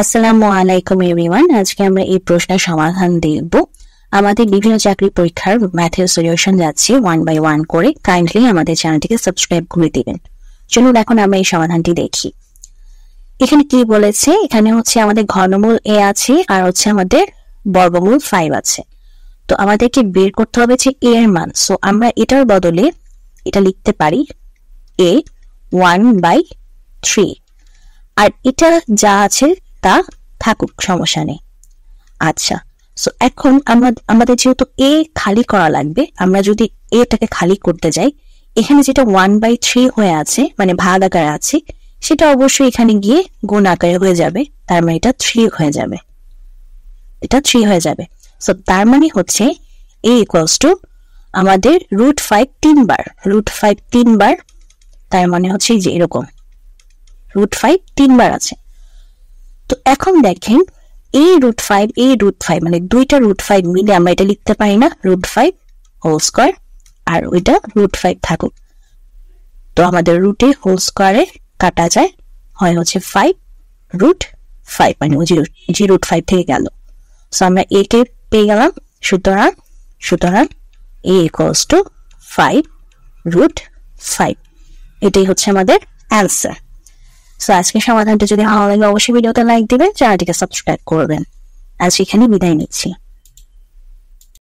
আসসালামু আলাইকুম এভরিওয়ান। আজকে আমরা এই প্রশ্নের সমাধান দেখব। আমাদের বিভিন্ন চাকরি পরীক্ষার ম্যাথের সলিউশন যাচ্ছে 1 বাই 1 করে। কাইন্ডলি আমাদের চ্যানেলটিকে সাবস্ক্রাইব করে দিবেন। চলুন এখন আমরা এই সমাধানটি দেখি। এখানে কি বলেছে, এখানে হচ্ছে আমাদের ঘনমূল a আছে আর হচ্ছে আমাদের বর্গমূল 5 আছে। তো আমাদেরকে বের করতে হবে যে a এর মান। সো আমরা এটার বদলে এটা লিখতে পারি a 1/3, আর এটা যা আছে তা থাকুক, সমস্যা নেই। আচ্ছা, সো এখন আমাদের যেহেতু এ খালি করা লাগবে, আমরা যদি এটাকে খালি করতে যাই, এখানে যেটা 1/3 হয়ে আছে মানে ভাগ আকারে আছে, সেটা অবশ্যই এখানে গিয়ে গুণ আকারে হয়ে যাবে। তার মানে এটা 3 হয়ে যাবে, এটা 3 হয়ে যাবে। সো তার মানে হচ্ছে a ইকুয়ালস টু আমাদের √5 3 বার, √5 3 বার। তার মানে হচ্ছে যে এরকম √5 3 বার আছে। তো এখন দেখেন a√5 মানে দুইটা √5 মিলে আমরা এটা লিখতে পারি না √5 হোল স্কয়ার, আর ওইটা √5 থাকুক। তো আমাদের রুটে হোল স্কয়ারে কাটা যায়, হয় হচ্ছে 5√5 মানে √5 থেকে গেল। সো আমরা a কে পেয়ে গেলাম। সুতরাং a ইকুয়ালস টু 5√5। এটাই হচ্ছে আমাদের অ্যান্সার। সো আজকের সমাধানটা যদি ভালো লাগে অবশ্যই ভিডিওতে লাইক দিবেন, চ্যানেলটিকে সাবস্ক্রাইব করবেন। আজ এখানে বিদায় নিচ্ছি।